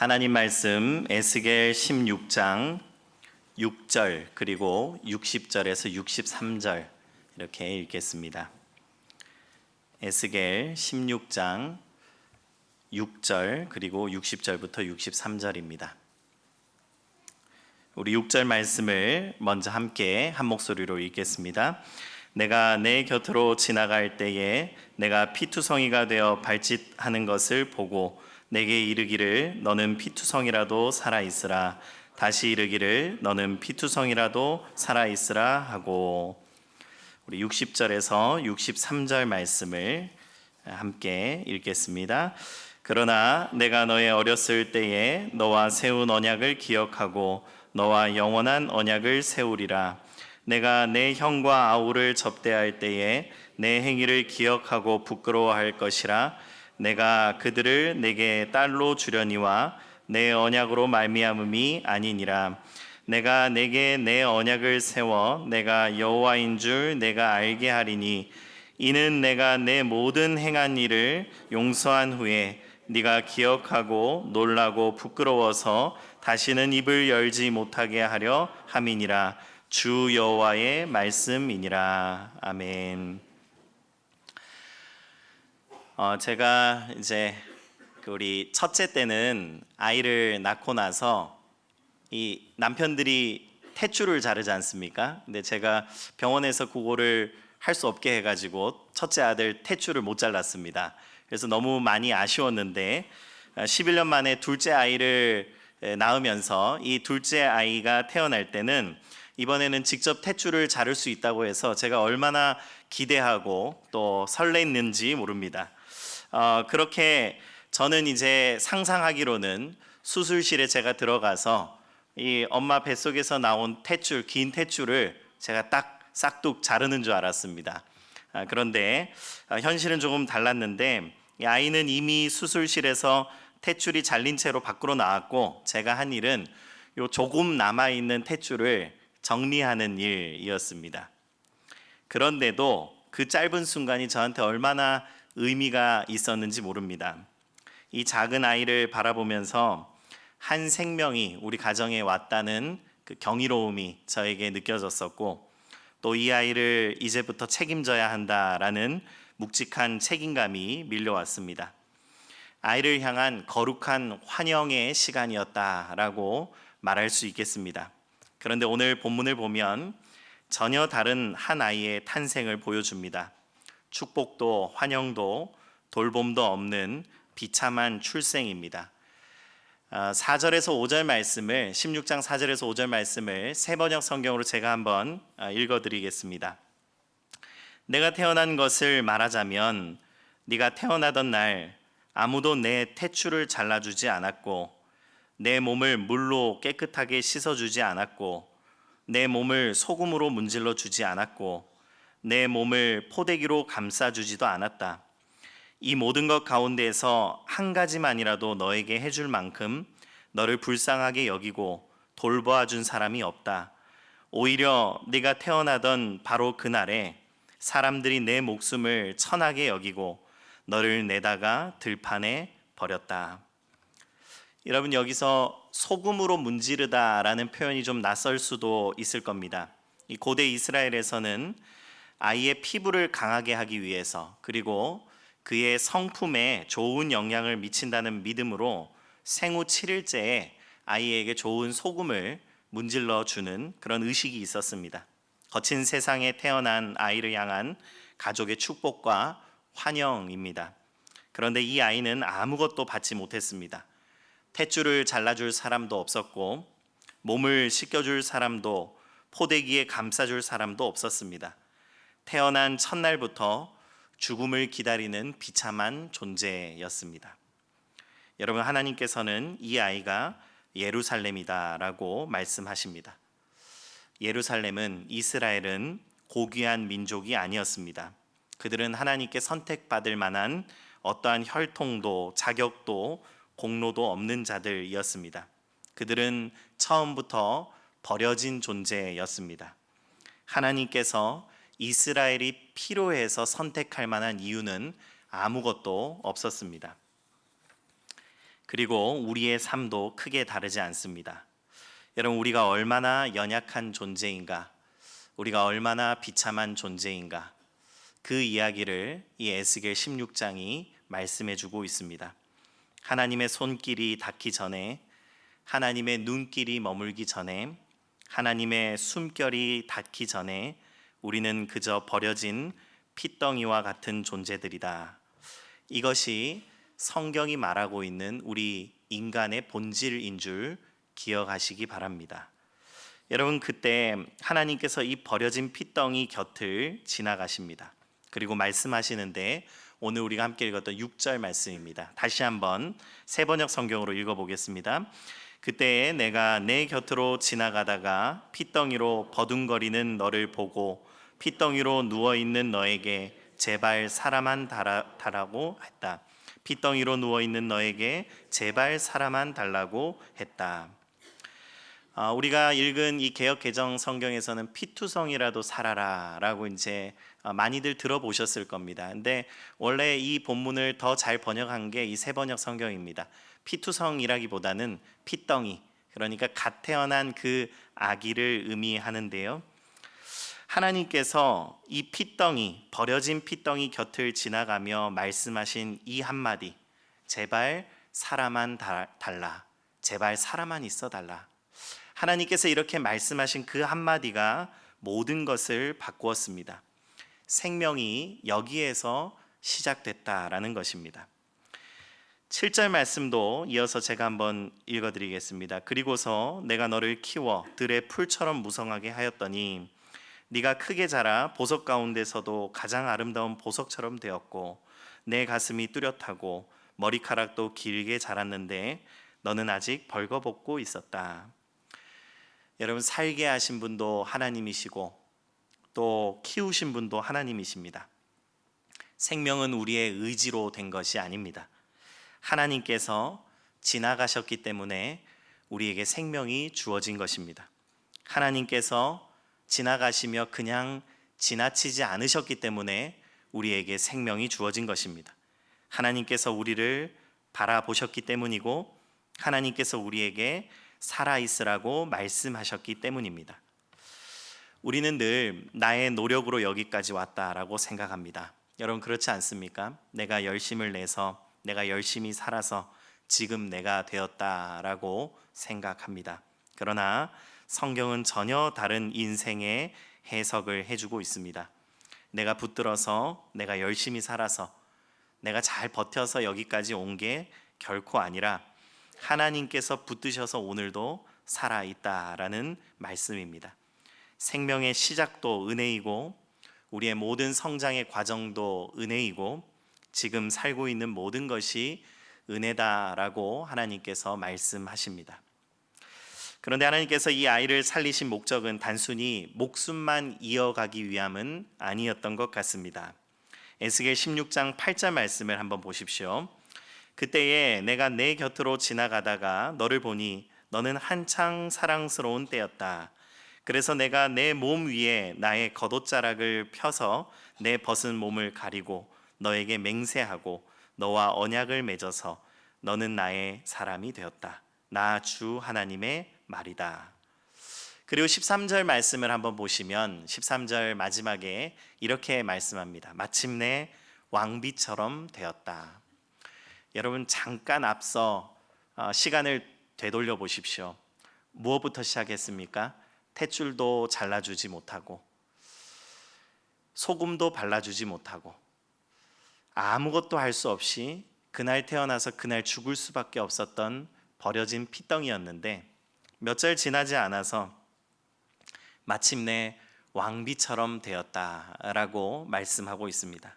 하나님 말씀 에스겔 16장 6절 그리고 60절에서 63절 이렇게 읽겠습니다. 에스겔 16장 6절 그리고 60절부터 63절입니다. 우리 6절 말씀을 먼저 함께 한 목소리로 읽겠습니다. 내가 내 곁으로 지나갈 때에 내가 피투성이가 되어 발짓하는 것을 보고 내게 이르기를 너는 피투성이라도 살아있으라. 다시 이르기를 너는 피투성이라도 살아있으라 하고, 우리 60절에서 63절 말씀을 함께 읽겠습니다. 그러나 내가 너의 어렸을 때에 너와 세운 언약을 기억하고 너와 영원한 언약을 세우리라. 내가 내 형과 아우를 접대할 때에 내 행위를 기억하고 부끄러워할 것이라. 내가 그들을 내게 딸로 주려니와 내 언약으로 말미암음이 아니니라. 내가 내게 내 언약을 세워 내가 여호와인 줄 내가 알게 하리니 이는 내가 내 모든 행한 일을 용서한 후에 네가 기억하고 놀라고 부끄러워서 다시는 입을 열지 못하게 하려 함이니라. 주 여호와의 말씀이니라. 아멘. 제가 이제 우리 첫째 때는 아이를 낳고 나서 이 남편들이 탯줄을 자르지 않습니까? 근데 제가 병원에서 그거를 할 수 없게 해가지고 첫째 아들 탯줄을 못 잘랐습니다. 그래서 너무 많이 아쉬웠는데 11년 만에 둘째 아이를 낳으면서 이 둘째 아이가 태어날 때는 이번에는 직접 탯줄을 자를 수 있다고 해서 제가 얼마나 기대하고 또 설렜는지 모릅니다. 그렇게 저는 이제 상상하기로는 수술실에 제가 들어가서 이 엄마 뱃속에서 나온 탯줄, 긴 탯줄을 제가 딱 싹둑 자르는 줄 알았습니다. 그런데 현실은 조금 달랐는데 이 아이는 이미 수술실에서 탯줄이 잘린 채로 밖으로 나왔고 제가 한 일은 요 조금 남아있는 탯줄을 정리하는 일이었습니다. 그런데도 그 짧은 순간이 저한테 얼마나 의미가 있었는지 모릅니다. 이 작은 아이를 바라보면서 한 생명이 우리 가정에 왔다는 그 경이로움이 저에게 느껴졌었고 또 이 아이를 이제부터 책임져야 한다라는 묵직한 책임감이 밀려왔습니다. 아이를 향한 거룩한 환영의 시간이었다라고 말할 수 있겠습니다. 그런데 오늘 본문을 보면 전혀 다른 한 아이의 탄생을 보여줍니다. 축복도 환영도 돌봄도 없는 비참한 출생입니다. 4절에서 5절 말씀을 16장 4절에서 5절 말씀을 새 번역 성경으로 제가 한번 읽어드리겠습니다. 내가 태어난 것을 말하자면 네가 태어나던 날 아무도 내 탯줄을 잘라주지 않았고 내 몸을 물로 깨끗하게 씻어주지 않았고 내 몸을 소금으로 문질러 주지 않았고 내 몸을 포대기로 감싸주지도 않았다. 이 모든 것 가운데에서 한 가지만이라도 너에게 해줄 만큼 너를 불쌍하게 여기고 돌보아 준 사람이 없다. 오히려 네가 태어나던 바로 그날에 사람들이 내 목숨을 천하게 여기고 너를 내다가 들판에 버렸다. 여러분, 여기서 소금으로 문지르다라는 표현이 좀 낯설 수도 있을 겁니다. 이 고대 이스라엘에서는 아이의 피부를 강하게 하기 위해서 그리고 그의 성품에 좋은 영향을 미친다는 믿음으로 생후 7일째에 아이에게 좋은 소금을 문질러 주는 그런 의식이 있었습니다. 거친 세상에 태어난 아이를 향한 가족의 축복과 환영입니다. 그런데 이 아이는 아무것도 받지 못했습니다. 탯줄을 잘라줄 사람도 없었고 몸을 씻겨줄 사람도 포대기에 감싸줄 사람도 없었습니다. 태어난 첫날부터 죽음을 기다리는 비참한 존재였습니다. 여러분, 하나님께서는 이 아이가 예루살렘이다라고 말씀하십니다. 예루살렘은 이스라엘은 고귀한 민족이 아니었습니다. 그들은 하나님께 선택받을 만한 어떠한 혈통도 자격도 공로도 없는 자들이었습니다. 그들은 처음부터 버려진 존재였습니다. 하나님께서 이스라엘이 필요해서 선택할 만한 이유는 아무것도 없었습니다. 그리고 우리의 삶도 크게 다르지 않습니다. 여러분, 우리가 얼마나 연약한 존재인가, 우리가 얼마나 비참한 존재인가, 그 이야기를 이 에스겔 16장이 말씀해 주고 있습니다. 하나님의 손길이 닿기 전에, 하나님의 눈길이 머물기 전에, 하나님의 숨결이 닿기 전에 우리는 그저 버려진 핏덩이와 같은 존재들이다. 이것이 성경이 말하고 있는 우리 인간의 본질인 줄 기억하시기 바랍니다. 여러분, 그때 하나님께서 이 버려진 핏덩이 곁을 지나가십니다. 그리고 말씀하시는데 오늘 우리가 함께 읽었던 6절 말씀입니다. 다시 한번 세번역 성경으로 읽어보겠습니다. 그때 내가 내 곁으로 지나가다가 핏덩이로 버둥거리는 너를 보고 핏덩이로 누워있는 너에게 제발 사람만 달라고 했다. 핏덩이로 누워있는 너에게 제발 사람만 달라고 했다. 우리가 읽은 이 개역 개정 성경에서는 피투성이라도 살아라 라고 이제 많이들 들어보셨을 겁니다. 근데 원래 이 본문을 더 잘 번역한 게 이 세번역 성경입니다. 피투성이라기보다는 핏덩이, 그러니까 갓 태어난 그 아기를 의미하는데요. 하나님께서 이 핏덩이, 버려진 핏덩이 곁을 지나가며 말씀하신 이 한마디, 제발 사람만 달라, 제발 사람만 있어 달라. 하나님께서 이렇게 말씀하신 그 한마디가 모든 것을 바꾸었습니다. 생명이 여기에서 시작됐다라는 것입니다. 7절 말씀도 이어서 제가 한번 읽어드리겠습니다. 그리고서 내가 너를 키워 들의 풀처럼 무성하게 하였더니 네가 크게 자라 보석 가운데서도 가장 아름다운 보석처럼 되었고 내 가슴이 뚜렷하고 머리카락도 길게 자랐는데 너는 아직 벌거벗고 있었다. 여러분, 살게 하신 분도 하나님이시고 또 키우신 분도 하나님이십니다. 생명은 우리의 의지로 된 것이 아닙니다. 하나님께서 지나가셨기 때문에 우리에게 생명이 주어진 것입니다. 하나님께서 지나가시며 그냥 지나치지 않으셨기 때문에 우리에게 생명이 주어진 것입니다. 하나님께서 우리를 바라보셨기 때문이고 하나님께서 우리에게 살아있으라고 말씀하셨기 때문입니다. 우리는 늘 나의 노력으로 여기까지 왔다라고 생각합니다. 여러분, 그렇지 않습니까? 내가 열심을 내서, 내가 열심히 살아서 지금 내가 되었다라고 생각합니다. 그러나 성경은 전혀 다른 인생의 해석을 해주고 있습니다. 내가 붙들어서, 내가 열심히 살아서, 내가 잘 버텨서 여기까지 온 게 결코 아니라 하나님께서 붙드셔서 오늘도 살아있다라는 말씀입니다. 생명의 시작도 은혜이고 우리의 모든 성장의 과정도 은혜이고 지금 살고 있는 모든 것이 은혜다라고 하나님께서 말씀하십니다. 그런데 하나님께서 이 아이를 살리신 목적은 단순히 목숨만 이어가기 위함은 아니었던 것 같습니다. 에스겔 16장 8절 말씀을 한번 보십시오. 그때에 내가 내 곁으로 지나가다가 너를 보니 너는 한창 사랑스러운 때였다. 그래서 내가 내 몸 위에 나의 겉옷자락을 펴서 내 벗은 몸을 가리고 너에게 맹세하고 너와 언약을 맺어서 너는 나의 사람이 되었다. 나 주 하나님의 말이다. 그리고 13절 말씀을 한번 보시면 13절 마지막에 이렇게 말씀합니다. 마침내 왕비처럼 되었다. 여러분, 잠깐 앞서 시간을 되돌려 보십시오. 무엇부터 시작했습니까? 탯줄도 잘라주지 못하고 소금도 발라주지 못하고 아무것도 할 수 없이 그날 태어나서 그날 죽을 수밖에 없었던 버려진 핏덩이였는데 몇 절 지나지 않아서 마침내 왕비처럼 되었다라고 말씀하고 있습니다.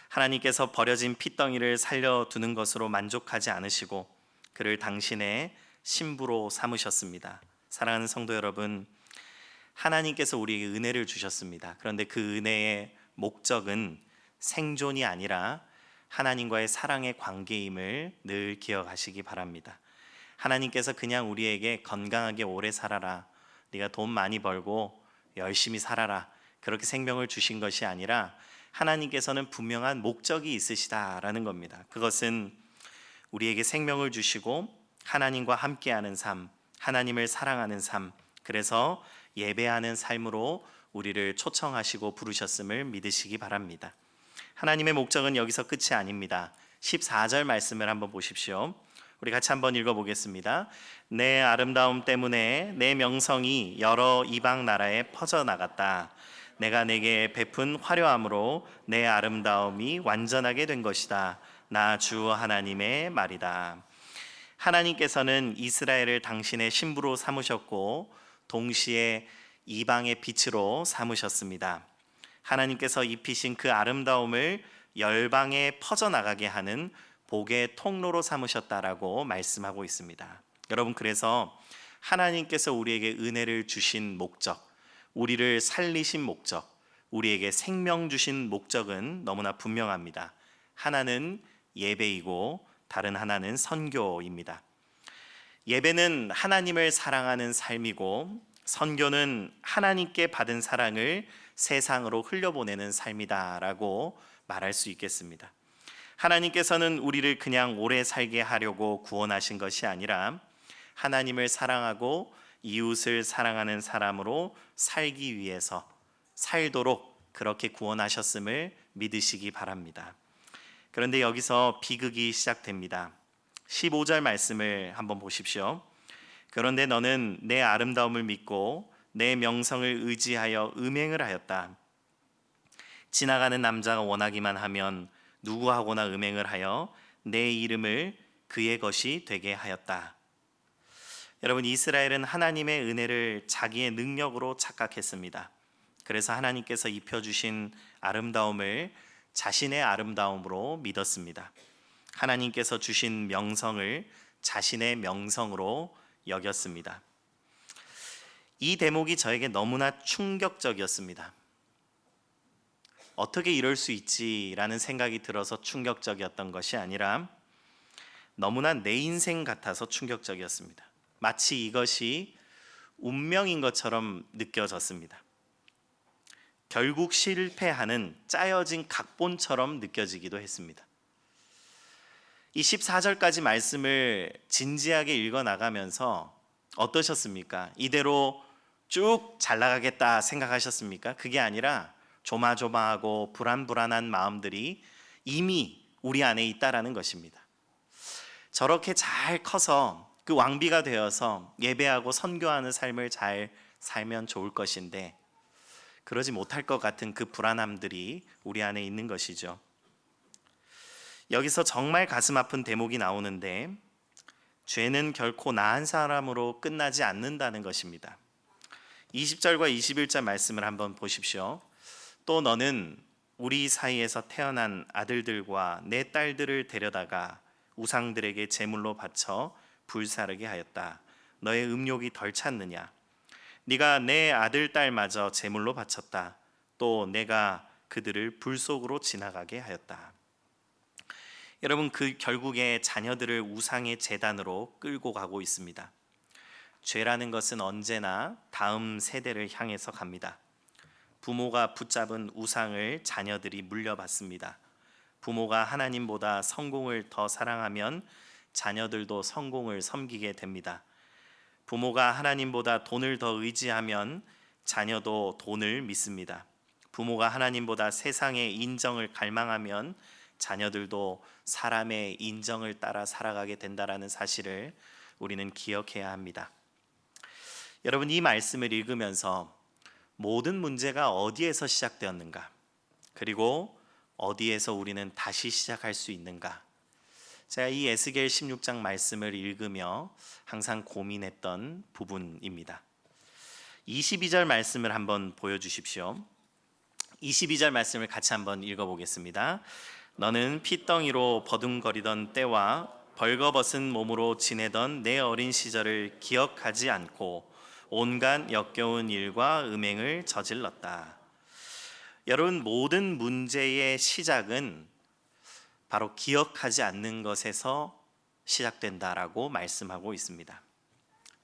하나님께서 버려진 핏덩이를 살려두는 것으로 만족하지 않으시고 그를 당신의 신부로 삼으셨습니다. 사랑하는 성도 여러분, 하나님께서 우리에게 은혜를 주셨습니다. 그런데 그 은혜의 목적은 생존이 아니라 하나님과의 사랑의 관계임을 늘 기억하시기 바랍니다. 하나님께서 그냥 우리에게 건강하게 오래 살아라, 네가 돈 많이 벌고 열심히 살아라, 그렇게 생명을 주신 것이 아니라 하나님께서는 분명한 목적이 있으시다라는 겁니다. 그것은 우리에게 생명을 주시고 하나님과 함께하는 삶, 하나님을 사랑하는 삶, 그래서 예배하는 삶으로 우리를 초청하시고 부르셨음을 믿으시기 바랍니다. 하나님의 목적은 여기서 끝이 아닙니다. 14절 말씀을 한번 보십시오. 우리 같이 한번 읽어보겠습니다. 내 아름다움 때문에 내 명성이 여러 이방 나라에 퍼져나갔다. 내가 내게 베푼 화려함으로 내 아름다움이 완전하게 된 것이다. 나 주 하나님의 말이다. 하나님께서는 이스라엘을 당신의 신부로 삼으셨고 동시에 이방의 빛으로 삼으셨습니다. 하나님께서 입히신 그 아름다움을 열방에 퍼져나가게 하는 복의 통로로 삼으셨다라고 말씀하고 있습니다. 여러분, 그래서 하나님께서 우리에게 은혜를 주신 목적, 우리를 살리신 목적, 우리에게 생명 주신 목적은 너무나 분명합니다. 하나는 예배이고 다른 하나는 선교입니다. 예배는 하나님을 사랑하는 삶이고 선교는 하나님께 받은 사랑을 세상으로 흘려보내는 삶이다라고 말할 수 있겠습니다. 하나님께서는 우리를 그냥 오래 살게 하려고 구원하신 것이 아니라 하나님을 사랑하고 이웃을 사랑하는 사람으로 살기 위해서 살도록 그렇게 구원하셨음을 믿으시기 바랍니다. 그런데 여기서 비극이 시작됩니다. 15절 말씀을 한번 보십시오. 그런데 너는 내 아름다움을 믿고 내 명성을 의지하여 음행을 하였다. 지나가는 남자가 원하기만 하면 누구하고나 음행을 하여 내 이름을 그의 것이 되게 하였다. 여러분, 이스라엘은 하나님의 은혜를 자기의 능력으로 착각했습니다. 그래서 하나님께서 입혀주신 아름다움을 자신의 아름다움으로 믿었습니다. 하나님께서 주신 명성을 자신의 명성으로 여겼습니다. 이 대목이 저에게 너무나 충격적이었습니다. 어떻게 이럴 수 있지라는 생각이 들어서 충격적이었던 것이 아니라 너무나 내 인생 같아서 충격적이었습니다. 마치 이것이 운명인 것처럼 느껴졌습니다. 결국 실패하는 짜여진 각본처럼 느껴지기도 했습니다. 이 14절까지 말씀을 진지하게 읽어 나가면서 어떠셨습니까? 이대로 쭉 잘 나가겠다 생각하셨습니까? 그게 아니라 조마조마하고 불안불안한 마음들이 이미 우리 안에 있다라는 것입니다. 저렇게 잘 커서 그 왕비가 되어서 예배하고 선교하는 삶을 잘 살면 좋을 것인데 그러지 못할 것 같은 그 불안함들이 우리 안에 있는 것이죠. 여기서 정말 가슴 아픈 대목이 나오는데 죄는 결코 나 한 사람으로 끝나지 않는다는 것입니다. 20절과 21절 말씀을 한번 보십시오. 또 너는 우리 사이에서 태어난 아들들과 내 딸들을 데려다가 우상들에게 제물로 바쳐 불사르게 하였다. 너의 음욕이 덜 찼느냐? 네가 내 아들 딸마저 제물로 바쳤다. 또 내가 그들을 불 속으로 지나가게 하였다. 여러분, 그 결국에 자녀들을 우상의 제단으로 끌고 가고 있습니다. 죄라는 것은 언제나 다음 세대를 향해서 갑니다. 부모가 붙잡은 우상을 자녀들이 물려받습니다. 부모가 하나님보다 성공을 더 사랑하면 자녀들도 성공을 섬기게 됩니다. 부모가 하나님보다 돈을 더 의지하면 자녀도 돈을 믿습니다. 부모가 하나님보다 세상의 인정을 갈망하면 자녀들도 사람의 인정을 따라 살아가게 된다라는 사실을 우리는 기억해야 합니다. 여러분, 이 말씀을 읽으면서 모든 문제가 어디에서 시작되었는가? 그리고 어디에서 우리는 다시 시작할 수 있는가? 제가 이 에스겔 16장 말씀을 읽으며 항상 고민했던 부분입니다. 22절 말씀을 한번 보여주십시오. 22절 말씀을 같이 한번 읽어보겠습니다. 너는 핏덩이로 버둥거리던 때와 벌거벗은 몸으로 지내던 내 어린 시절을 기억하지 않고 온갖 역겨운 일과 음행을 저질렀다. 여러분, 모든 문제의 시작은 바로 기억하지 않는 것에서 시작된다라고 말씀하고 있습니다.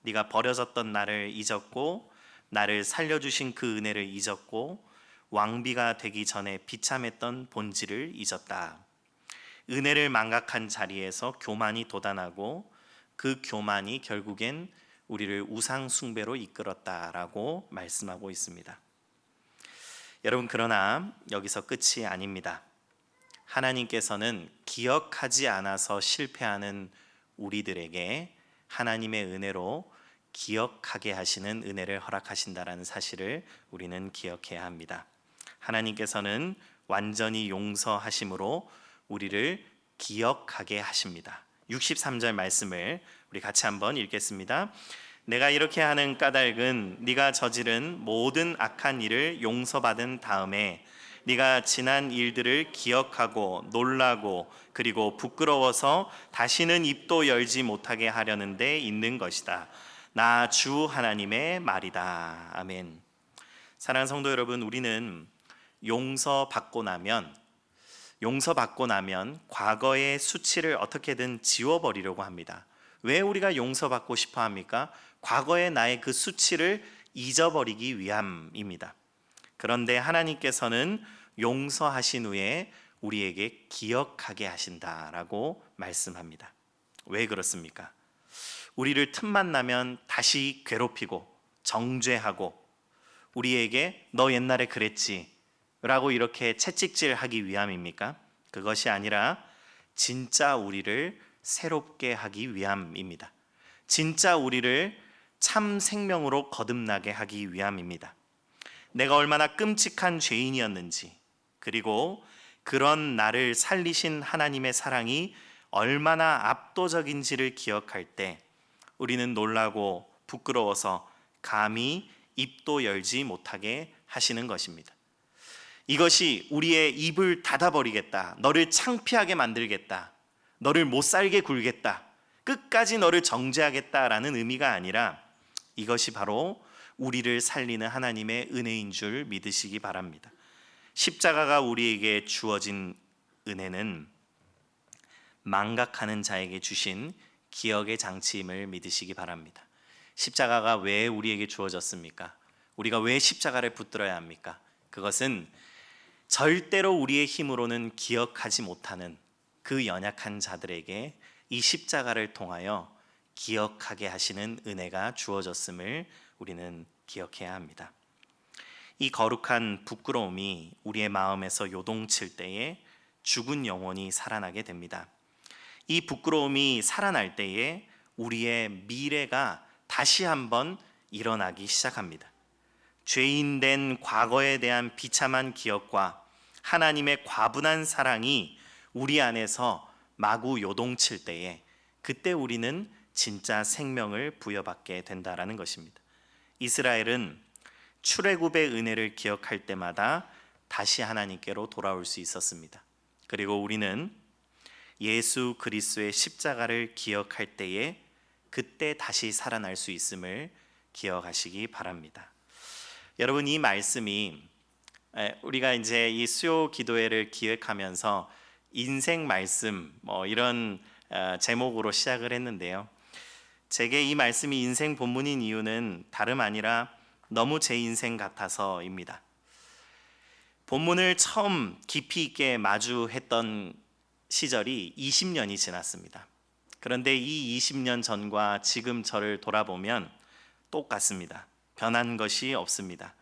네가 버려졌던 나를 잊었고 나를 살려주신 그 은혜를 잊었고 왕비가 되기 전에 비참했던 본질을 잊었다. 은혜를 망각한 자리에서 교만이 돋아나고 그 교만이 결국엔 우리를 우상 숭배로 이끌었다라고 말씀하고 있습니다. 여러분, 그러나 여기서 끝이 아닙니다. 하나님께서는 기억하지 않아서 실패하는 우리들에게 하나님의 은혜로 기억하게 하시는 은혜를 허락하신다라는 사실을 우리는 기억해야 합니다. 하나님께서는 완전히 용서하심으로 우리를 기억하게 하십니다. 63절 말씀을 우리 같이 한번 읽겠습니다. 내가 이렇게 하는 까닭은 네가 저지른 모든 악한 일을 용서받은 다음에 네가 지난 일들을 기억하고 놀라고 그리고 부끄러워서 다시는 입도 열지 못하게 하려는 데 있는 것이다. 나 주 하나님의 말이다. 아멘. 사랑하는 성도 여러분, 우리는 용서받고 나면 과거의 수치를 어떻게든 지워버리려고 합니다. 왜 우리가 용서받고 싶어 합니까? 과거의 나의 그 수치를 잊어버리기 위함입니다. 그런데 하나님께서는 용서하신 후에 우리에게 기억하게 하신다라고 말씀합니다. 왜 그렇습니까? 우리를 틈만 나면 다시 괴롭히고 정죄하고 우리에게 너 옛날에 그랬지 라고 이렇게 채찍질하기 위함입니까? 그것이 아니라 진짜 우리를 새롭게 하기 위함입니다. 진짜 우리를 참 생명으로 거듭나게 하기 위함입니다. 내가 얼마나 끔찍한 죄인이었는지, 그리고 그런 나를 살리신 하나님의 사랑이 얼마나 압도적인지를 기억할 때 우리는 놀라고 부끄러워서 감히 입도 열지 못하게 하시는 것입니다. 이것이 우리의 입을 닫아버리겠다, 너를 창피하게 만들겠다, 너를 못살게 굴겠다, 끝까지 너를 정죄하겠다라는 의미가 아니라 이것이 바로 우리를 살리는 하나님의 은혜인 줄 믿으시기 바랍니다. 십자가가 우리에게 주어진 은혜는 망각하는 자에게 주신 기억의 장치임을 믿으시기 바랍니다. 십자가가 왜 우리에게 주어졌습니까? 우리가 왜 십자가를 붙들어야 합니까? 그것은 절대로 우리의 힘으로는 기억하지 못하는 그 연약한 자들에게 이 십자가를 통하여 기억하게 하시는 은혜가 주어졌음을 우리는 기억해야 합니다. 이 거룩한 부끄러움이 우리의 마음에서 요동칠 때에 죽은 영혼이 살아나게 됩니다. 이 부끄러움이 살아날 때에 우리의 미래가 다시 한번 일어나기 시작합니다. 죄인된 과거에 대한 비참한 기억과 하나님의 과분한 사랑이 우리 안에서 마구 요동칠 때에 그때 우리는 진짜 생명을 부여받게 된다라는 것입니다. 이스라엘은 출애굽의 은혜를 기억할 때마다 다시 하나님께로 돌아올 수 있었습니다. 그리고 우리는 예수 그리스도의 십자가를 기억할 때에 그때 다시 살아날 수 있음을 기억하시기 바랍니다. 여러분, 이 말씀이 우리가 이제 이 수요 기도회를 기획하면서 인생 말씀 이런 제목으로 시작을 했는데요. 제게 이 말씀이 인생 본문인 이유는 다름 아니라 너무 제 인생 같아서입니다. 본문을 처음 깊이 있게 마주했던 시절이 20년이 지났습니다. 그런데 이 20년 전과 지금 저를 돌아보면 똑같습니다. 변한 것이 없습니다.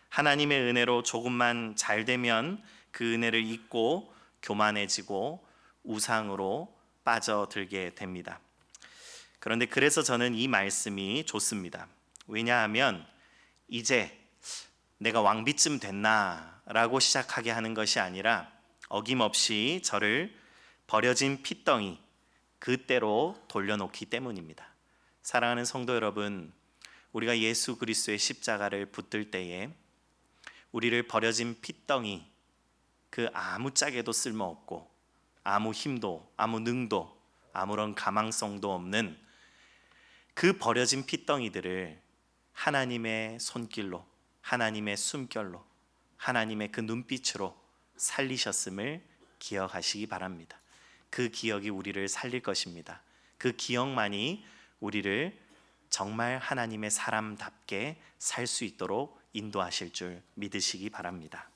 하나님의 은혜로 조금만 잘 되면 그 은혜를 잊고 교만해지고 우상으로 빠져들게 됩니다. 그런데 그래서 저는 이 말씀이 좋습니다. 왜냐하면 이제 내가 왕비쯤 됐나 라고 시작하게 하는 것이 아니라 어김없이 저를 버려진 핏덩이 그때로 돌려놓기 때문입니다. 사랑하는 성도 여러분, 우리가 예수 그리스도의 십자가를 붙들 때에 우리를 버려진 핏덩이, 그 아무짝에도 쓸모없고 아무 힘도 아무 능도 아무런 가망성도 없는 그 버려진 핏덩이들을 하나님의 손길로, 하나님의 숨결로, 하나님의 그 눈빛으로 살리셨음을 기억하시기 바랍니다. 그 기억이 우리를 살릴 것입니다. 그 기억만이 우리를 정말 하나님의 사람답게 살 수 있도록 인도하실 줄 믿으시기 바랍니다.